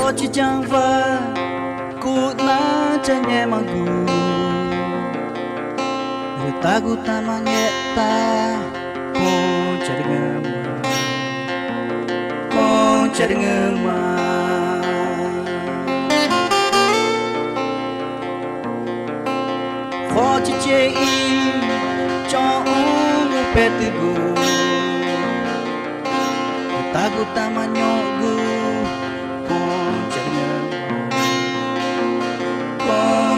Forte jangva Kutna chanye magu Ritagu tamangeta Kong charingama Forte chei Chong ungu petigu Ritagu tamanyogu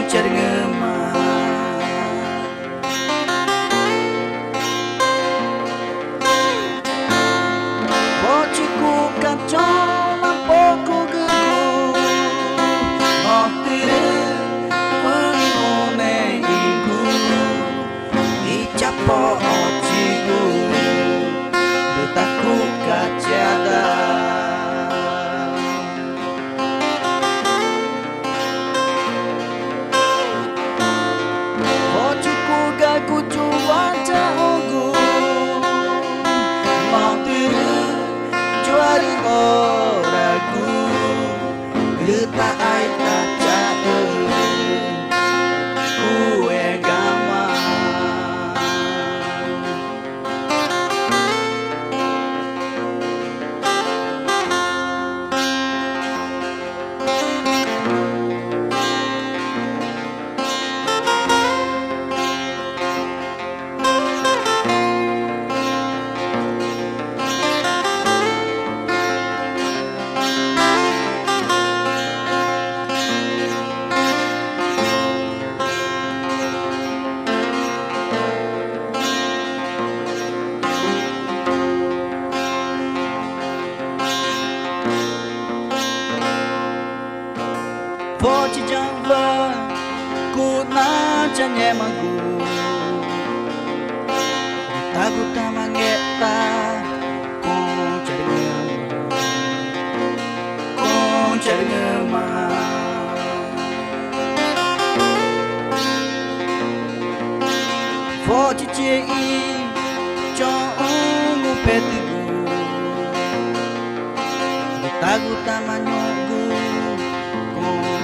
Charingama Pochiku kacang lampoku geru Moktiru pengone ibu Icapo ociku Betaku kacada Kucu baca ogu Matiru juari oragu Geta aita cae Kue gama Forte jangva Kutna chanye magu Ritagu tamangeta Kong charingama Forte chei Chong ungu petigu Ritagu tamanyogu Kong